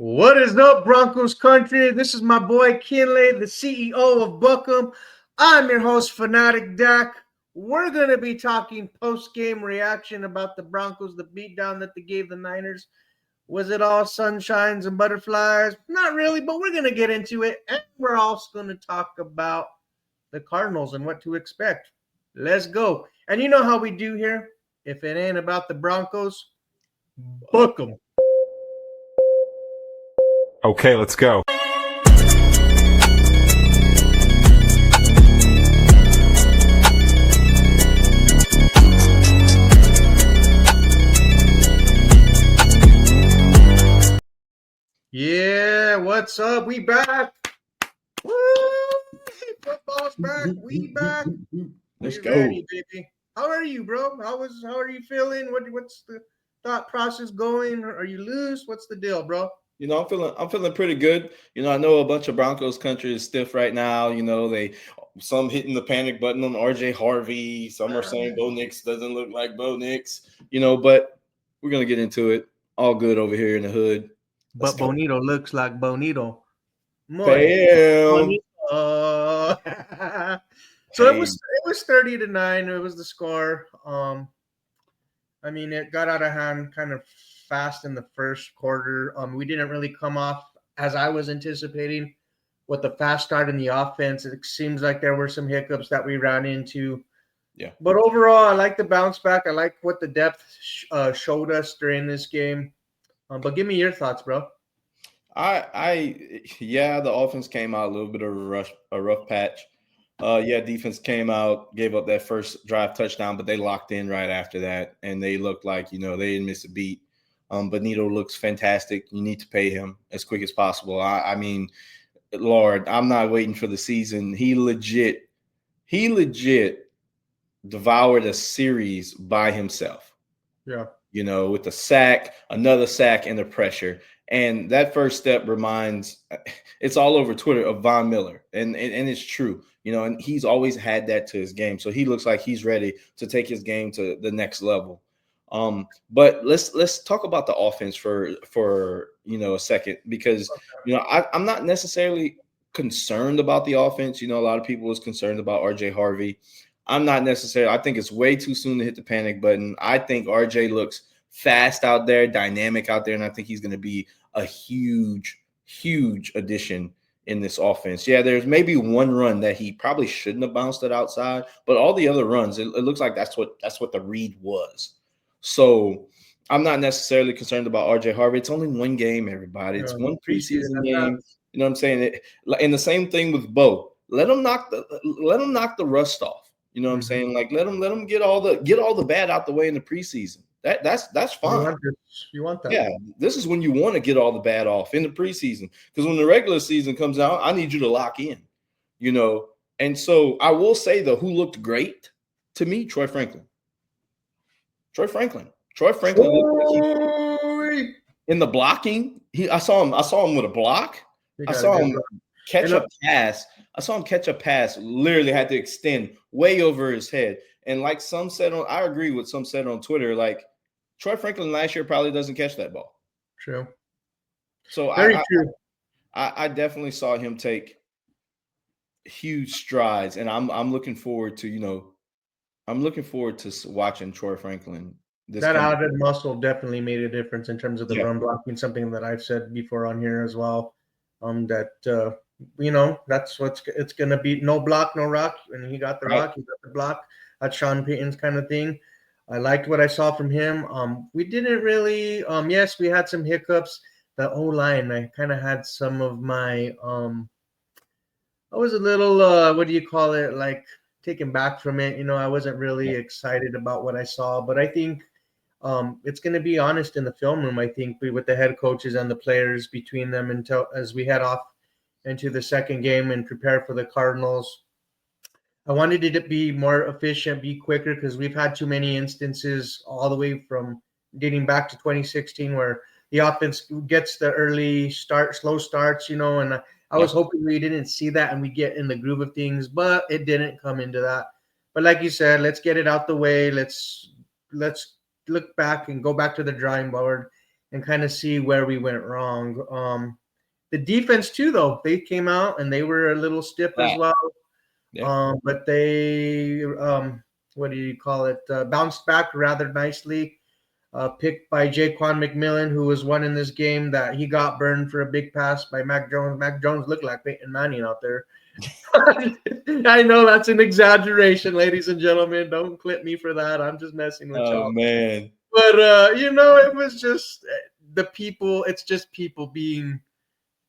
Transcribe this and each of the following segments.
What is up, Broncos country? This is my boy Kinley, the CEO of Buckham. I'm your host, Fanatic Dak. We're going to be talking post-game reaction about the Broncos, the beatdown that they gave the Niners. Was it all sunshines and butterflies? Not really, but we're going to get into it. And we're also going to talk about the Cardinals and what to expect. Let's go. And you know how we do here? If it ain't about the Broncos, book them. Okay, let's go. Yeah, what's up? We back. Woo! Football's back. We back. Let's We go. ready, baby. How are you, bro? How are you feeling? What's the thought process going? Are you loose? What's the deal, bro? I'm feeling pretty good. I know a bunch of Broncos country is stiff right now. Some hitting the panic button on RJ Harvey. Some are saying Bo Nix doesn't look like Bo Nix. But we're gonna get into it. All good over here in the hood. But Bonito looks like Bonito. Bam. So Hey. it was 30-9. It was the score. I mean, it got out of hand kind of fast in the first quarter. We didn't really come off as I was anticipating with the fast start in the offense. It seems like there were some hiccups that we ran into. Yeah. But overall, I like the bounce back. I like what the depth showed us during this game. But give me your thoughts, bro. The offense came out a little bit of a rough patch. Defense came out, gave up that first drive touchdown, but they locked in right after that, and they looked like, they didn't miss a beat. Bonito looks fantastic. You need to pay him as quick as possible. I mean, Lord, I'm not waiting for the season. He legit devoured a series by himself. Yeah. With the sack, another sack, and the pressure. And that first step it's all over Twitter, of Von Miller. And it's true, and he's always had that to his game. So he looks like he's ready to take his game to the next level. But let's talk about the offense for a second, because, I'm not necessarily concerned about the offense. A lot of people was concerned about RJ Harvey. I'm not necessarily. I think it's way too soon to hit the panic button. I think RJ looks fast out there, dynamic out there, and I think he's going to be a huge, huge addition in this offense. Yeah, there's maybe one run that he probably shouldn't have bounced it outside, but all the other runs, it looks like that's what the read was. So I'm not necessarily concerned about RJ Harvey. It's only one game, everybody. It's one preseason game. You know what I'm saying? And the same thing with Bo. Let him knock the rust off. You know what I'm saying? Like let him get all the bad out the way in the preseason. That's fine. You want that? Yeah, this is when you want to get all the bad off in the preseason, because when the regular season comes out, I need you to lock in. And so I will say, though, who looked great to me, Troy Franklin. Troy Franklin looked like in the blocking. I saw him with a block. I saw him catch a pass. Literally had to extend way over his head. And like some said I agree with some said on Twitter, like Troy Franklin last year probably doesn't catch that ball. True. So Very true. I definitely saw him take huge strides, and I'm looking forward to watching Troy Franklin. That added muscle definitely made a difference in terms of the run blocking, something that I've said before on here as well. That's it's going to be. No block, no rock. And he got the rock, he got the block. That's Sean Payton's kind of thing. I liked what I saw from him. We didn't really, yes, we had some hiccups. The O-line, I kind of had some of my, I was a little, what do you call it, like taken back from it. I wasn't really excited about what I saw, but I think it's going to be honest in the film room. I think with the head coaches and the players between them as we head off into the second game and prepare for the Cardinals. I wanted it to be more efficient, be quicker, because we've had too many instances all the way from dating back to 2016 where the offense gets the early start, slow starts, and I was hoping we didn't see that and we get in the groove of things, but it didn't come into that. But like you said, let's get it out the way. Let's look back and go back to the drawing board and kind of see where we went wrong. The defense too, though, they came out and they were a little stiff as well. Yeah. But they, what do you call it? Bounced back rather nicely. Picked by Jaquan McMillan, who was one in this game that he got burned for a big pass by Mac Jones. Mac Jones looked like Peyton Manning out there. I know that's an exaggeration, ladies and gentlemen. Don't clip me for that. I'm just messing with y'all. Oh man. But you know, it was just the people. It's just people being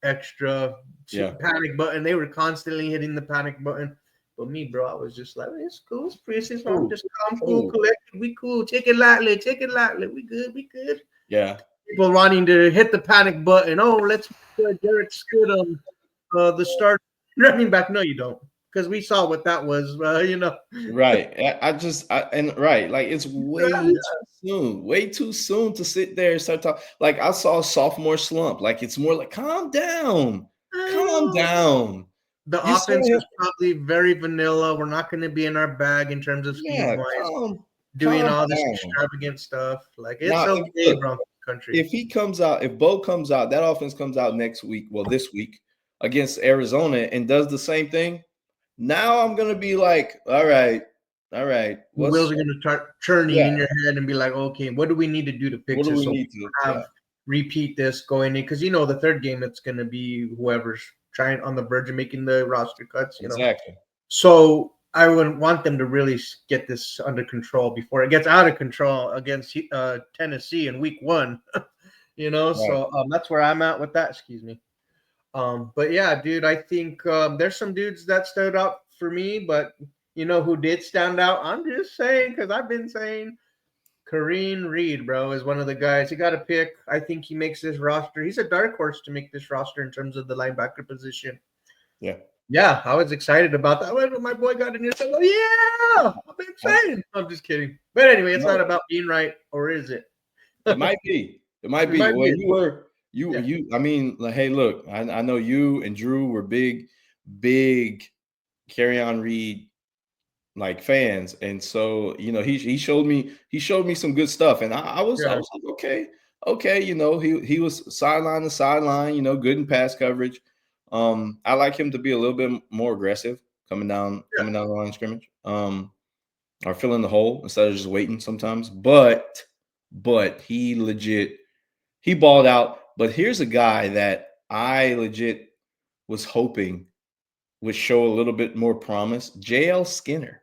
extra panic button. They were constantly hitting the panic button. But me, bro, I was just like, it's cool, it's preseason. I'm just calm, cool, collected. We cool. Take it lightly. We good. Yeah. People wanting to hit the panic button. Oh, let's put Derek Stidham, the start running back. No, you don't, because we saw what that was. You know. Right. Like it's way too soon to sit there and start talking. Like I saw a sophomore slump. Like it's more like calm down. The offense is probably very vanilla. We're not going to be in our bag in terms of scheme wise. Doing all this extravagant stuff. Like it's okay, Broncos country. If he comes out, if Bo comes out, that offense comes out next week, well, this week against Arizona and does the same thing. Now I'm gonna be like, all right. The wheels are gonna start churning in your head and be like, okay, what do we need to do to fix this? Repeat this going in, because you know the third game it's gonna be whoever's trying on the verge of making the roster cuts. You know, so I wouldn't want them to really get this under control before it gets out of control against Tennessee in week 1. You know, so that's where I'm at with that. Excuse me. But yeah, dude, I think there's some dudes that stood out for me, but you know who did stand out? I'm just saying, because I've been saying Kareem Reed, bro, is one of the guys. You got to pick. I think he makes this roster. He's a dark horse to make this roster in terms of the linebacker position. Yeah, I was excited about that. When my boy got in here, said, "Oh yeah, I'm excited." I'm just kidding. But anyway, it's not about being right, or is it? It might be. Well, you. I mean, like, hey, look, I know you and Drew were big Kerryon Reed like fans, and so you know he showed me some good stuff, and I was like, okay, you know he was sideline to sideline, you know, good in pass coverage. I like him to be a little bit more aggressive coming down the line of scrimmage, or filling the hole instead of just waiting sometimes. But he balled out. But here's a guy that I legit was hoping would show a little bit more promise. JL Skinner.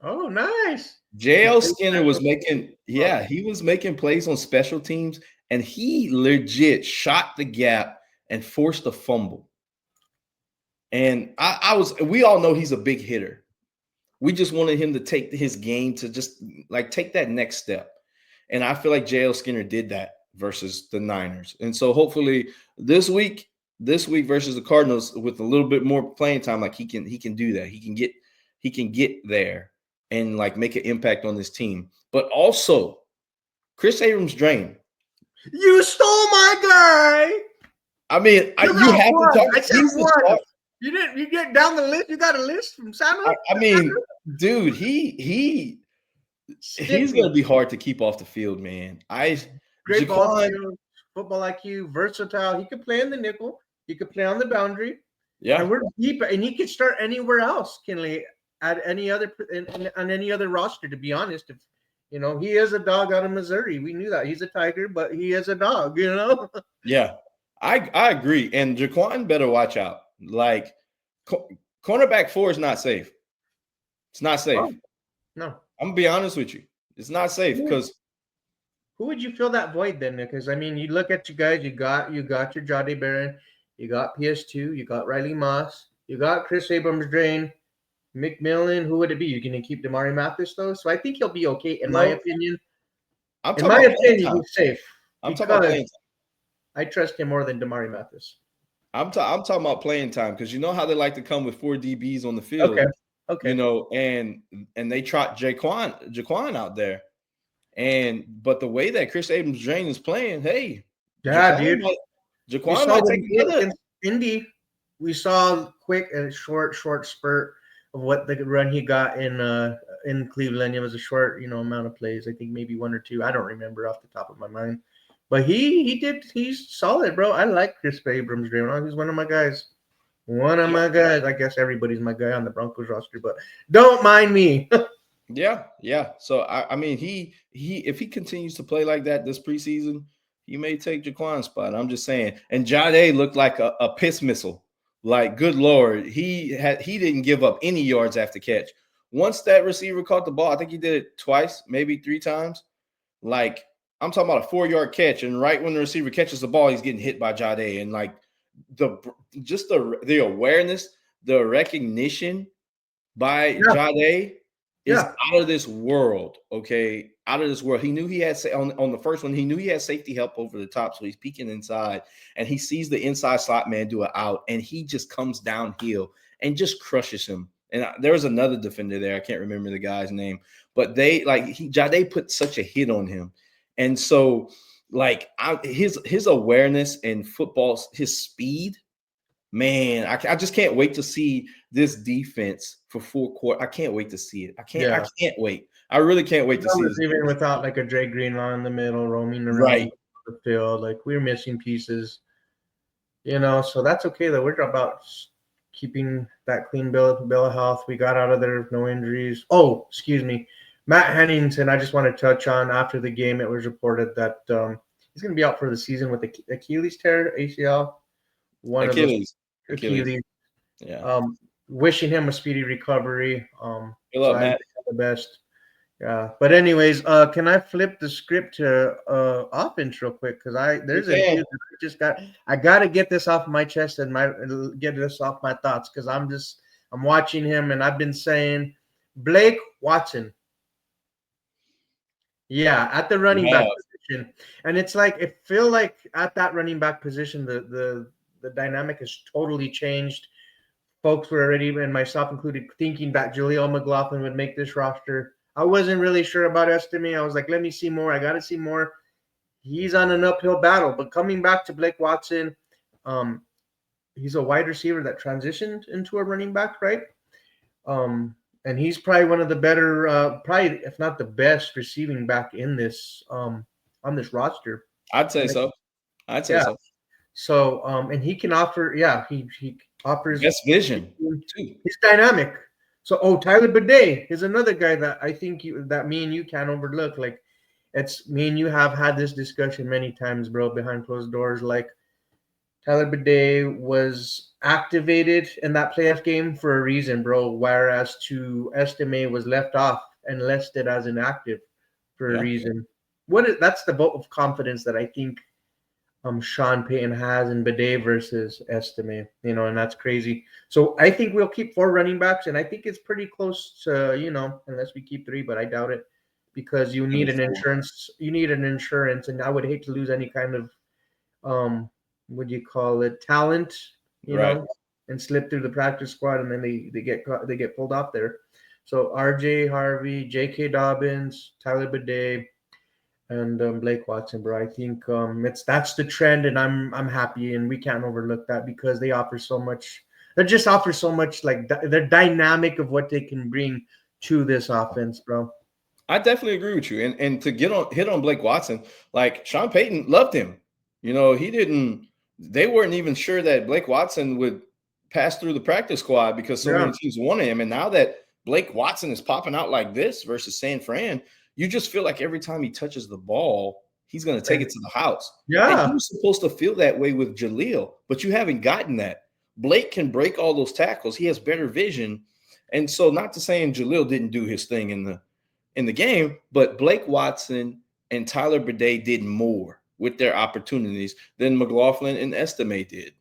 Oh, nice. JL Skinner was he was making plays on special teams, and he legit shot the gap and forced a fumble. And we all know he's a big hitter. We just wanted him to take his game to just like take that next step. And I feel like JL Skinner did that versus the Niners. And so hopefully this week versus the Cardinals with a little bit more playing time, like he can do that. He can get there and like make an impact on this team. But also Chris Abrams-Drain. You stole my guy. I mean, you have to talk. I said one. You get down the list. You got a list from Samuel? I mean, dude, he's gonna be hard to keep off the field, man. Great ball skills, football IQ, versatile. He could play in the nickel. He could play on the boundary. Yeah, and we're deep, and he could start anywhere else. Kinley at any other on any other roster. To be honest, if you know he is a dog out of Missouri, we knew that he's a Tiger, but he is a dog. You know. Yeah, I agree, and Jaquan better watch out. Like cornerback 4 is not safe. It's not safe. Oh, no, I'm gonna be honest with you. It's not safe because who would you fill that void then? Because I mean, you look at you guys. You got your Jahdae Barron. You got PS2. You got Riley Moss. You got Chris Abrams-Drain. McMillan. Who would it be? You're going to keep Damari Mathis though, so I think he'll be okay in my opinion. In my opinion, he's safe. I'm talking about playing time. I trust him more than Damari Mathis. I'm talking about playing time because you know how they like to come with 4 DBs on the field. Okay. You know, and they trot Jaquan out there. But the way that Chris Abrams-Drain is playing, hey, dude. Jaquan might take another. Indy, we saw quick and short spurt of what the run he got in Cleveland. It was a short, amount of plays. I think maybe 1 or 2. I don't remember off the top of my mind. But he's solid, bro. I like Chris Abrams, He's one of my guys. One of my guys. I guess everybody's my guy on the Broncos roster, but don't mind me. Yeah. So I mean, he if he continues to play like that this preseason, he may take Jaquan's spot. I'm just saying. And Jade looked like a piss missile. Like, good Lord, he didn't give up any yards after catch. Once that receiver caught the ball, I think he did it twice, maybe 3 times. Like, I'm talking about a 4-yard catch, and right when the receiver catches the ball, he's getting hit by Jade. And like the awareness, the recognition by Jade is out of this world. Okay, out of this world. He knew he had on the first one. He knew he had safety help over the top, so he's peeking inside, and he sees the inside slot man do it out, and he just comes downhill and just crushes him. And there was another defender there. I can't remember the guy's name, but Jade put such a hit on him, and so like his awareness in football, his speed. Man, I just can't wait to see this defense for full court. I can't wait to see it. I can't wait. I really can't wait to see it. Even without like a Dre Greenlaw in the middle, roaming around the field, like we're missing pieces, so that's okay though. We're about keeping that clean bill of health. We got out of there, no injuries. Oh, excuse me. Matt Hennington, I just want to touch on after the game, it was reported that he's going to be out for the season with the Achilles tear, ACL. Achilles. Yeah. Wishing him a speedy recovery. Good luck, Matt. The best. Yeah. But anyways, can I flip the script to offense real quick? Because I got to get this off my chest and get this off my thoughts because I'm watching him and I've been saying Blake Watson. Yeah, at the running back position. And it's like it feel like at that running back position the dynamic has totally changed. Folks were already, and myself included, thinking that Jaleel McLaughlin would make this roster. I wasn't really sure about Estime. I was like, let me see more. I got to see more. He's on an uphill battle. But coming back to Blake Watson, he's a wide receiver that transitioned into a running back, right? And he's probably one of the better, probably if not the best receiving back in this on this roster. I'd say so. So, and he can offer, he offers best vision too. He's dynamic. So, Tyler Bidet is another guy that I think that me and you can't overlook. Like, it's me and you have had this discussion many times, bro, behind closed doors. Like, Tyler Bidet was activated in that playoff game for a reason, bro. Whereas to Estime was left off and listed as inactive for a reason. That's the vote of confidence that I think Sean Payton has in Bidet versus Estime, and that's crazy. So I think we'll keep 4 running backs, and I think it's pretty close to, unless we keep 3, but I doubt it because you need an insurance. You need an insurance, and I would hate to lose any kind of, what do you call it, talent, you know, and slip through the practice squad, and then they get pulled off there. So RJ Harvey, J.K. Dobbins, Tyler Bidet, and Blake Watson, bro. I think that's the trend, and I'm happy, and we can't overlook that because they offer so much. They just offer so much, like they're dynamic of what they can bring to this offense, bro. I definitely agree with you, and to hit on Blake Watson, like Sean Payton loved him. They weren't even sure that Blake Watson would pass through the practice squad because so many teams wanted him, and now that Blake Watson is popping out like this versus San Fran, you just feel like every time he touches the ball, he's going to take it to the house. Yeah. And he was supposed to feel that way with Jaleel, but you haven't gotten that. Blake can break all those tackles. He has better vision. And so not to say Jaleel didn't do his thing in the game, but Blake Watson and Tyler Bidet did more with their opportunities than McLaughlin and Estime did.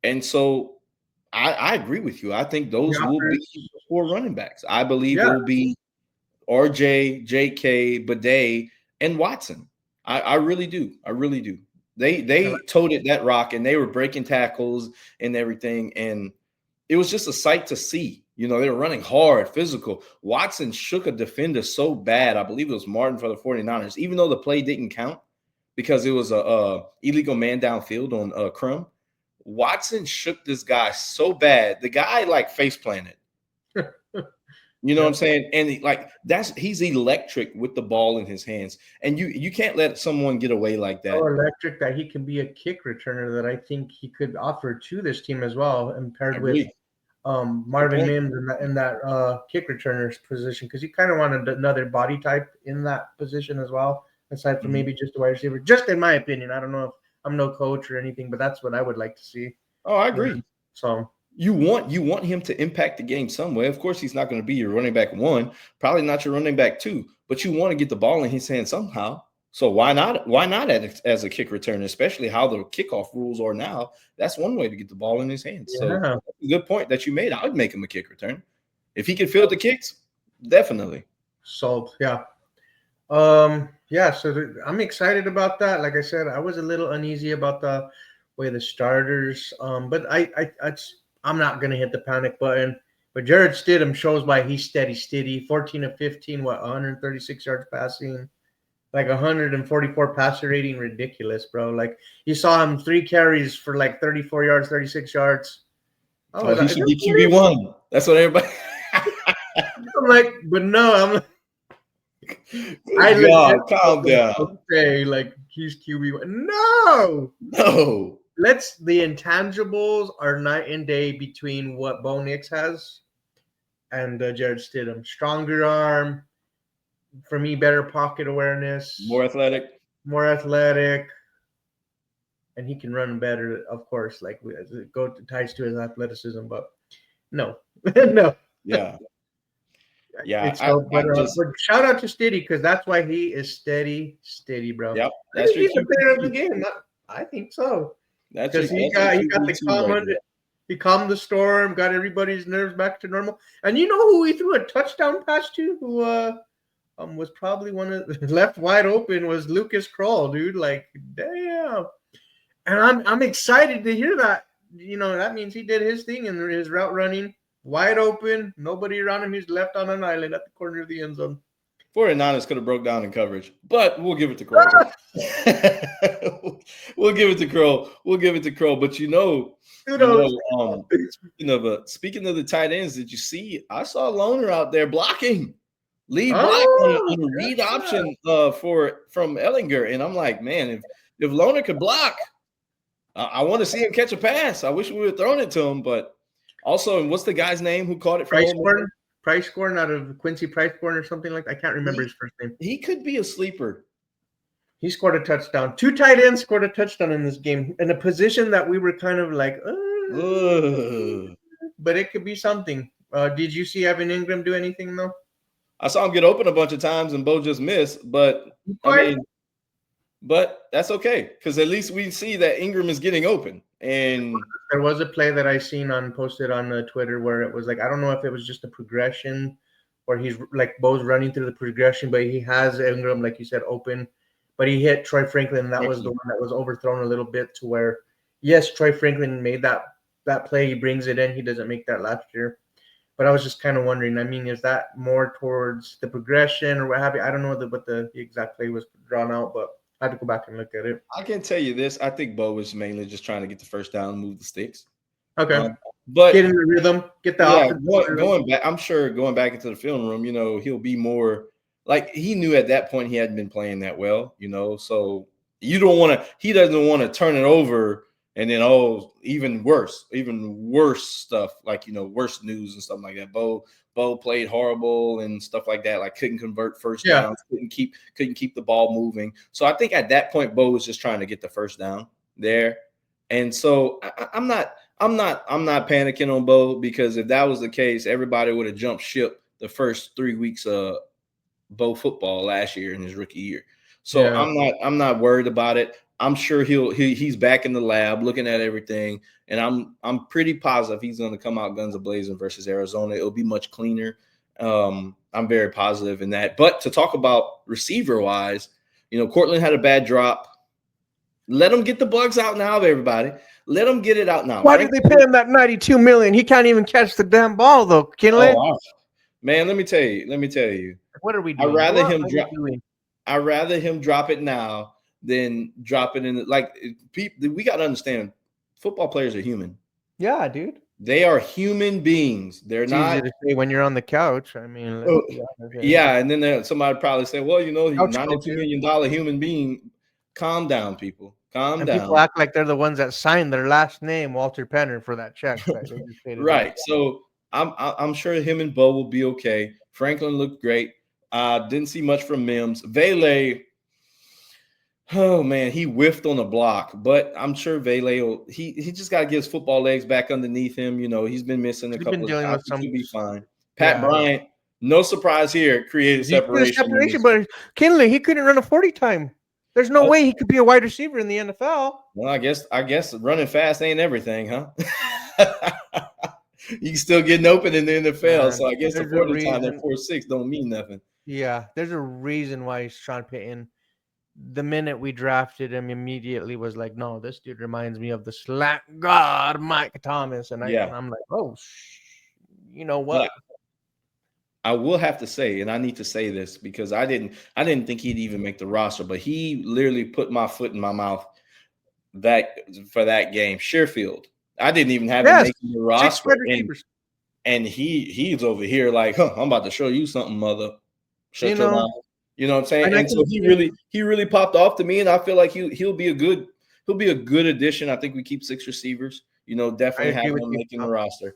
And so I agree with you. I think those will be 4 running backs. I believe it will be RJ, JK, Bidet, and Watson. I really do. I really do. They toted that rock, and they were breaking tackles and everything, and it was just a sight to see. They were running hard, physical. Watson shook a defender so bad. I believe it was Martin for the 49ers, even though the play didn't count because it was a illegal man downfield on Crum. Watson shook this guy so bad. The guy face planted. You know what I'm saying? And he's electric with the ball in his hands. And you can't let someone get away like that. So electric that he can be a kick returner that I think he could offer to this team as well, and paired with Marvin Mims in that kick returner's position, because you kind of wanted another body type in that position as well, aside from maybe just a wide receiver. Just in my opinion, I don't know if I'm no coach or anything, but that's what I would like to see. Oh, I agree. So you want him to impact the game some way. Of course, he's not going to be your running back 1, probably not your running back 2, but you want to get the ball in his hand somehow. So why not as a kick returner, especially how the kickoff rules are now? That's one way to get the ball in his hands. So that's a good point that you made. I would make him a kick returner. If he could field the kicks, definitely. So yeah. So I'm excited about that. Like I said, I was a little uneasy about the way the starters, but I'm not gonna hit the panic button. But Jared Stidham shows why he's steady. 14 of 15, 136 yards passing, like 144 passer rating, ridiculous, bro. Like you saw him 3 carries for like 34 yards, 36 yards. He should be QB1. That's what everybody. I'm like, but no, I'm like. Calm down. Say like he's QB1. No. The intangibles are night and day between what Bo Nix has and Jared Stidham. Stronger arm, for me, better pocket awareness, more athletic, and he can run better, of course. Like it ties to his athleticism, but no. Yeah. Yeah, but shout out to Steady, because that's why he is steady, bro. Yep, that's he's the player of the game. I think so. Because he got the calm. He calmed the storm, got everybody's nerves back to normal. And you know who he threw a touchdown pass to? Who was probably one of left wide open was Lucas Kroll, dude. Like, damn. And I'm excited to hear that. You know, that means he did his thing in his route running. Wide open, nobody around him. He's left on an island at the corner of the end zone. 49ers could have broke down in coverage, but we'll give it to Crow. We'll give it to Crow. But speaking of the tight ends, did you see? I saw Loner out there blocking, lead block on a read option from Ellinger, and I'm like, man, if Loner could block, I want to see him catch a pass. I wish we would have thrown it to him, but. Also, and what's the guy's name who caught it from Pricecorn out of Quincy Pricecorn or something like that? I can't remember his first name. He could be a sleeper. He scored a touchdown. 2 tight ends scored a touchdown in this game in a position that we were kind of like, but it could be something. Did you see Evan Ingram do anything though? I saw him get open a bunch of times and Bo just missed, but but that's okay because at least we see that Ingram is getting open. And there was a play that I seen posted on Twitter where it was like, I don't know if it was just a progression where he's like Bo's running through the progression, but he has Ingram, like you said, open, but he hit Troy Franklin. And that was the one that was overthrown a little bit to where, yes, Troy Franklin made that play. He brings it in. He doesn't make that last year. But I was just kind of wondering, I mean, is that more towards the progression or what have you? I don't know what the exact play was drawn out, but I had to go back and look at it. I can tell you this. I think Bo was mainly just trying to get the first down and move the sticks. Okay. But get in the rhythm, get the offense. Going back, I'm sure going back into the film room, he'll be more like he knew at that point he hadn't been playing that well, so he doesn't want to turn it over and then even worse stuff like worse news and stuff like that. Bo played horrible and stuff like that, like couldn't convert first downs, couldn't keep the ball moving. So I think at that point Bo was just trying to get the first down there. And so I'm not panicking on Bo, because if that was the case, everybody would have jumped ship the first 3 weeks of Bo football last year in his rookie year. So I'm not worried about it. I'm sure he's back in the lab looking at everything, and I'm pretty positive he's going to come out guns a-blazing versus Arizona. It'll be much cleaner. I'm very positive in that. But to talk about receiver-wise, Cortland had a bad drop. Let him get the bugs out now, everybody. Let him get it out now. Why did they pay him that $92 million? He can't even catch the damn ball, though. Kinley? Man, let me tell you. What are we doing? I'd rather him drop it now than drop it in. Like, we got to understand, football players are human. Yeah, dude. They are human beings. They're It's not. easy to say when you're on the couch. I mean, let's Oh, be honest. yeah, and then somebody probably say, "Well, you know, he's Couch $92 coaches. million human being." Calm down, people. Calm And people down. act like they're the ones that signed their last name, Walter Penner, for that check that they just paid it out. Right. So I'm sure him and Bo will be okay. Franklin looked great. Didn't see much from Mims. Vele, oh man, he whiffed on a block, but I'm sure Vele will. He just got to get his football legs back underneath him. You know, he's been missing a He's been couple of dealing times. with He some, should be fine. Pat yeah. Bryant, no surprise here, created He put a separation. separation, but Kinley, he couldn't run a 40 time. There's no way he could be a wide receiver in the NFL. Well, I guess running fast ain't everything, huh? You can still getting open in the NFL, Man, so I guess the there's a 40 time at reason. 4.6 don't mean nothing. Yeah, there's a reason why Sean Payton, the minute we drafted him, immediately was like, no, this dude reminds me of the slack god Mike Thomas, and Yeah. I'm like, oh, you know what? But I will have to say, and I need to say this because I didn't think he'd even make the roster, but he literally put my foot in my mouth for that game. Sherfield, I didn't even have him making the 6 roster, wide receivers. and he's over here like, I'm about to show you something, mother. Shut your mouth. You know what I'm saying? And so he really popped off to me, and I feel like he'll be a good addition. I think we keep 6 receivers. You know, definitely have him making the roster.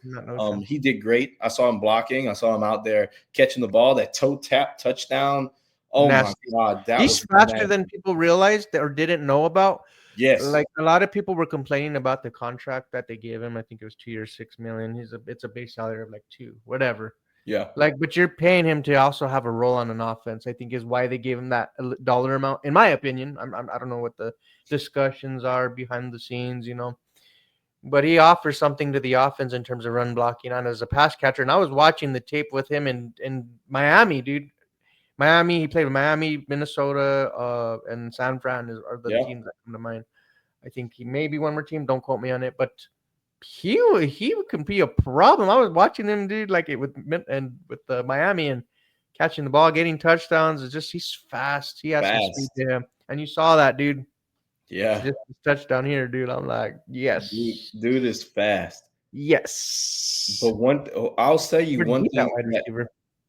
He did great. I saw him blocking. I saw him out there catching the ball. That toe tap touchdown. Oh nasty. My God, he's faster than people realized or didn't know about. Yes, like a lot of people were complaining about the contract that they gave him. I think it was 2 years, $6 million. It's a base salary of like 2, whatever. Yeah, but you're paying him to also have a role on an offense. I think is why they gave him that dollar amount. In my opinion, I don't know what the discussions are behind the scenes, but he offers something to the offense in terms of run blocking and as a pass catcher. And I was watching the tape with him in Miami, dude. Miami, he played with Miami, Minnesota, and San Fran are the teams that come to mind. I think he may be one more team. Don't quote me on it, but he can be a problem. I was watching him, dude, like it with the Miami and catching the ball, getting touchdowns. It's just he's fast. He has some speed to him, and you saw that, dude. Yeah, just touchdown here, dude. I'm like, yes, dude is fast. Yes, but I'll tell you one thing.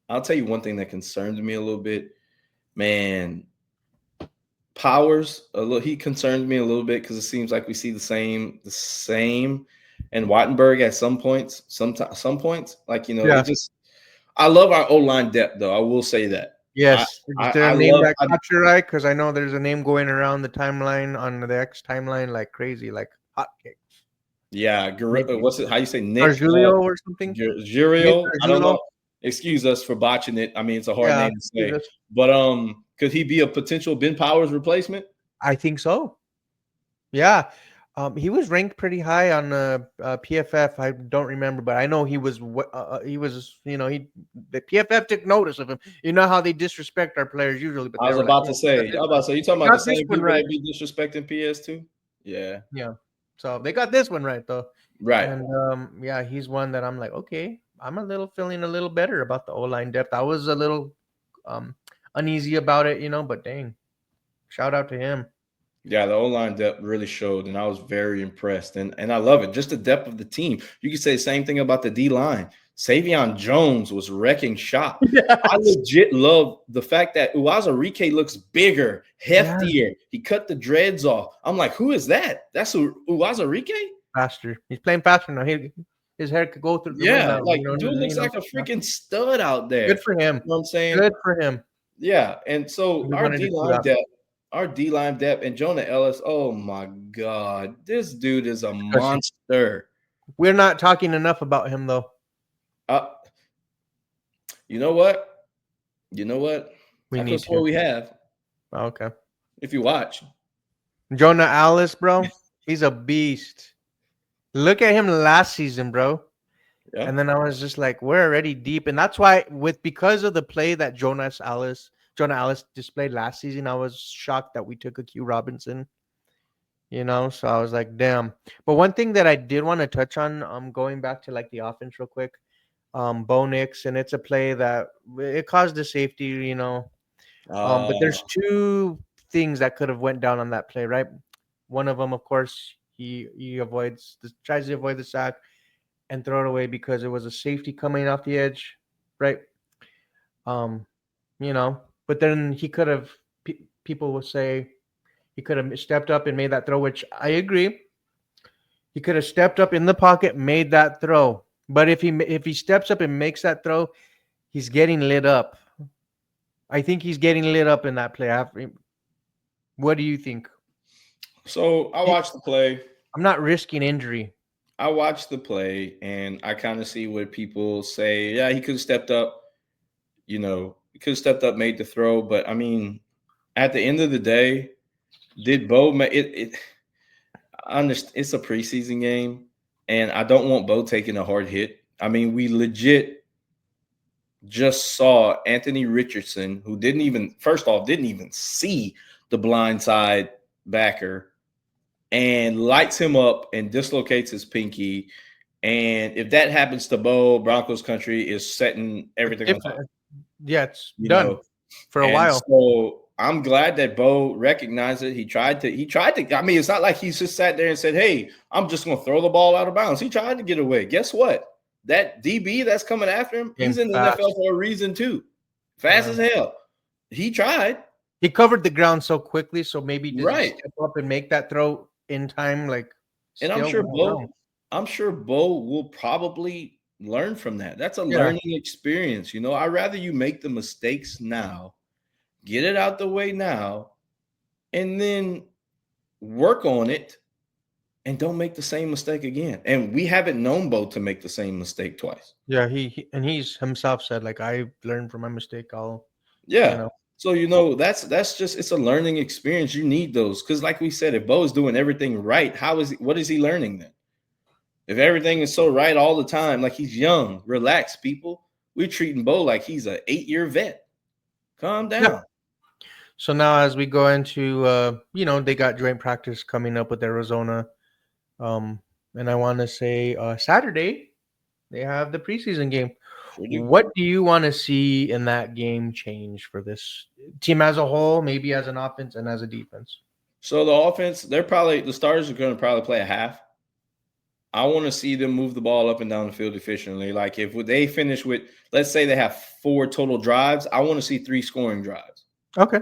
I'll tell you one thing that concerns me a little bit, man. Powers, he concerns me a little bit because it seems like we see the same, and Wattenberg at some points, like I love our O-line depth though. I will say that. Yes, I name that catcher right because I know there's a name going around the timeline on the X timeline like crazy, like hotcakes. Yeah, what's it? How you say Nick Julio or something? Julio. I don't know. Excuse us for botching it. I mean, it's a hard name to say. But could he be a potential Ben Powers replacement? I think so. Yeah. He was ranked pretty high on PFF. I don't remember, but I know he was. The PFF took notice of him. You know how they disrespect our players usually. But I was about to say, you talking about the same people that be disrespecting PS2? Yeah. Yeah. So they got this one right though. Right. And he's one that I'm like, okay, I'm feeling a little better about the O-line depth. I was a little uneasy about it, but dang, shout out to him. Yeah, the O-line depth really showed, and I was very impressed. And I love it. Just the depth of the team. You could say the same thing about the D-line. Savion Jones was wrecking shop. Yes. I legit love the fact that Uwazurike looks bigger, heftier. Yeah. He cut the dreads off. I'm like, who is that? That's Uwazurike? Faster. He's playing faster now. His hair could go through the window, like dude looks like a freaking stud out there. Good for him. You know what I'm saying? Good for him. Yeah, and so our D-line depth and Jonah Ellis, oh my God, this dude is a monster. We're not talking enough about him though. You know what? That's what we have. Okay. If you watch. Jonah Ellis, bro, he's a beast. Look at him last season, bro. Yeah. And then I was just like, we're already deep. And that's why because of the play that Jonah Ellis displayed last season, I was shocked that we took a Q Robinson. So I was like, damn. But one thing that I did want to touch on, going back to like the offense real quick, Bo Nix, and it's a play that it caused a safety, but there's 2 things that could have went down on that play, right? One of them, of course, he tries to avoid the sack, and throw it away because it was a safety coming off the edge, right? Um, but then he could have. People will say he could have stepped up and made that throw, which I agree. He could have stepped up in the pocket, made that throw. But if he steps up and makes that throw, he's getting lit up. I think he's getting lit up in that play. What do you think? So I watched the play. I'm not risking injury. I watched the play, and I kind of see what people say. Yeah, he could have stepped up. He could have stepped up, made the throw. But I mean, at the end of the day, did Bo make it? I understand it's a preseason game, and I don't want Bo taking a hard hit. I mean, we legit just saw Anthony Richardson, who didn't even see the blindside backer, and lights him up and dislocates his pinky. And if that happens to Bo, Broncos country is setting everything on fire. Yeah, it's done for a while. So I'm glad that Bo recognized it. He tried to. I mean, it's not like he just sat there and said, "Hey, I'm just going to throw the ball out of bounds." He tried to get away. Guess what? That DB that's coming after him, he's in the NFL for a reason too. Fast as hell. He tried. He covered the ground so quickly, so maybe he right step up and make that throw in time. And I'm sure Bo will probably learn from that. That's a learning experience. I'd rather you make the mistakes now, get it out the way now, and then work on it and don't make the same mistake again. And we haven't known Bo to make the same mistake twice. Yeah, he's himself said, I learned from my mistake. So that's just, it's a learning experience. You need those, because like we said, if Bo is doing everything right, what is he learning then? If everything is so right all the time, like he's young, relax, people. We're treating Bo like he's an 8-year vet. Calm down. Yeah. So now as we go into, they got joint practice coming up with Arizona. And I want to say Saturday, they have the preseason game. What do you want to see in that game change for this team as a whole, maybe as an offense and as a defense? So the offense, the starters are going to probably play a half. I want to see them move the ball up and down the field efficiently. Like if they finish with, let's say they have 4 total drives, I want to see 3 scoring drives. Okay.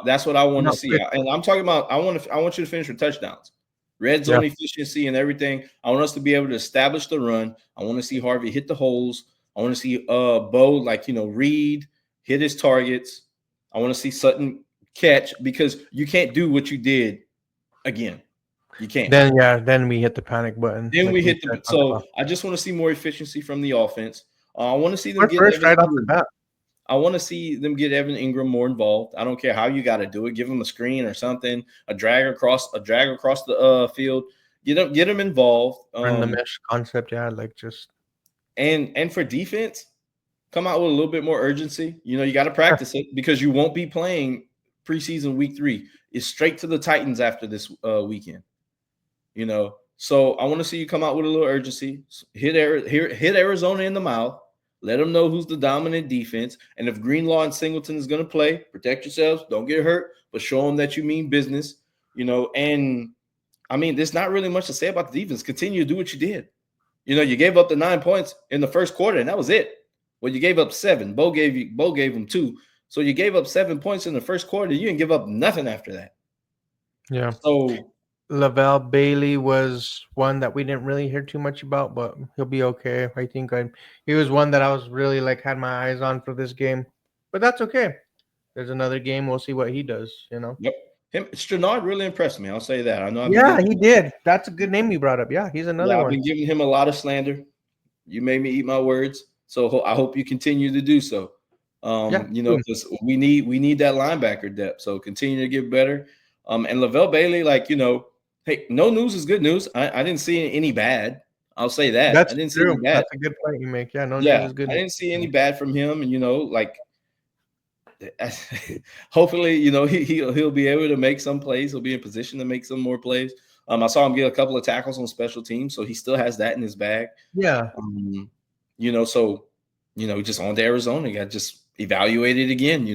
That's what I want to see. And I'm talking about, I want you to finish with touchdowns. Red zone efficiency and everything. I want us to be able to establish the run. I want to see Harvey hit the holes. I want to see Bo, Reed hit his targets. I want to see Sutton catch, because you can't do what you did again. You can't. Then we hit the panic button. So I just want to see more efficiency from the offense. I want to see them get right off the bat. I want to see them get Evan Ingram more involved. I don't care how you got to do it. Give him a screen or something, a drag across the field. Get him involved. In the mesh concept, and for defense, come out with a little bit more urgency. You got to practice it, because you won't be playing preseason week 3. It's straight to the Titans after this weekend. So I want to see you come out with a little urgency. Hit Arizona in the mouth. Let them know who's the dominant defense. And if Greenlaw and Singleton is going to play, protect yourselves. Don't get hurt, but show them that you mean business. And I mean, there's not really much to say about the defense. Continue to do what you did. You gave up the 9 points in the first quarter, and that was it. Well, you gave up 7. Bo gave them 2. So you gave up 7 points in the first quarter. You didn't give up nothing after that. Yeah. So Lavelle Bailey was one that we didn't really hear too much about, but he'll be okay. I think he was one that I was really had my eyes on for this game, but that's okay. There's another game. We'll see what he does. Yep. Stranard really impressed me. I'll say that. I know. He did. That's a good name you brought up. Yeah, he's another one. I've been giving him a lot of slander. You made me eat my words, so I hope you continue to do so. Because we need that linebacker depth. So continue to get better. And Lavelle Bailey, hey, no news is good news. I didn't see any bad. I'll say that. That's I didn't true. see any bad. That's a good point you make. Yeah, news is good. I didn't see any bad from him. And hopefully, he'll be able to make some plays. He'll be in position to make some more plays. I saw him get a couple of tackles on special teams, so he still has that in his bag. Yeah. Just on to Arizona. Got just evaluated again.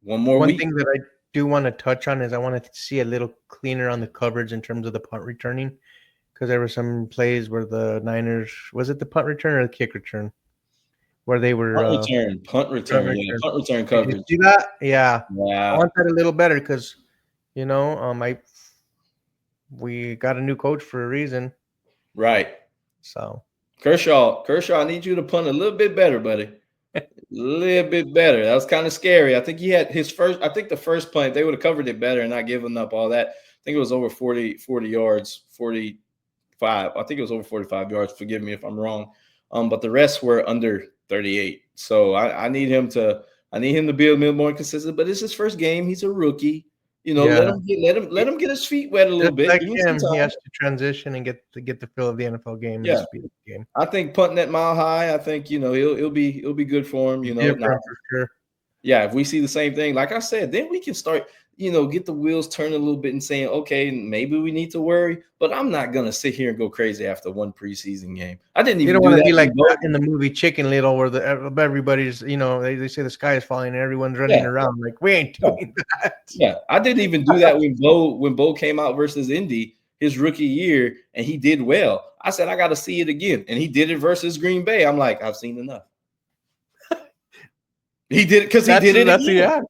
One more week. One thing that I do want to touch on is I want to see a little cleaner on the coverage in terms of the punt returning, because there were some plays where the Niners, was it the punt return or the kick return, where they were punt return, yeah, punt return Did you coverage. see that? Yeah, I Yeah, want that a little better because we got a new coach for a reason. right. So Kershaw, I need you to punt a little bit better, buddy. A little bit better. That was kind of scary. I think he had his first. I think the first punt they would have covered it better and not given up all that. I think it was over 40 yards, 45. I think it was over 45 yards. Forgive me if I'm wrong. But the rest were under 38. So I need him to be a little more consistent. But it's his first game. He's a rookie. Let him get his feet wet a little just bit. like him, he has to transition and get the feel of the NFL game. Yeah. And the speed of the game. I think punting that mile high. I think he'll be good for him. Different for sure. Yeah, if we see the same thing, like I said, then we can start, get the wheels turning a little bit and saying, okay, maybe we need to worry. But I'm not gonna sit here and go crazy after one preseason game. I didn't even. You don't want to be like that in the movie Chicken Little, where everybody's, they say the sky is falling and everyone's running around. Like, we ain't doing that. Yeah, I didn't even do that when Bo came out versus Indy his rookie year, and he did well. I said I got to see it again, and he did it versus Green Bay. I'm like, I've seen enough. He did it because he did it again.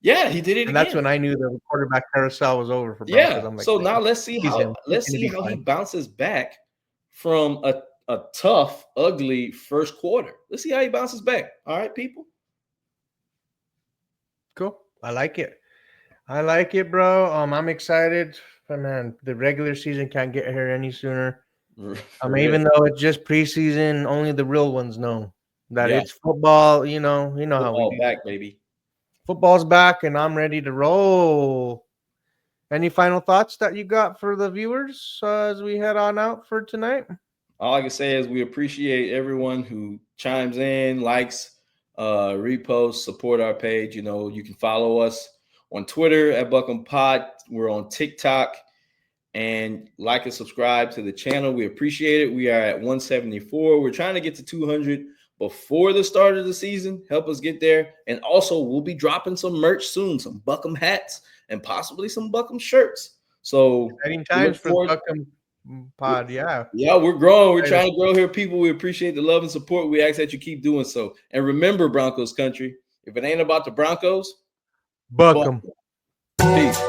Yeah, he did it and again. That's when I knew the quarterback carousel was over for Broncos. I'm like, so now let's see how he bounces back from a tough, ugly first quarter. Let's see how he bounces back. All right, people. Cool. I like it, bro. I'm excited. Man, the regular season can't get here any sooner. Even though it's just preseason, only the real ones know that it's football. You know football how we do. Back, baby. Football's back, and I'm ready to roll. Any final thoughts that you got for the viewers as we head on out for tonight? All I can say is we appreciate everyone who chimes in, likes, reposts, support our page. You can follow us on Twitter at Buckham Pod. We're on TikTok, and like and subscribe to the channel. We appreciate it. We are at 174. We're trying to get to 200 before the start of the season. Help us get there. And also, we'll be dropping some merch soon, some Buckham hats and possibly some Buckham shirts. So exciting times for Buckham Pod. Yeah, we're growing. We're trying to grow here, people. We appreciate the love and support. We ask that you keep doing so. And remember, Broncos country, if it ain't about the Broncos, Buckham. Peace.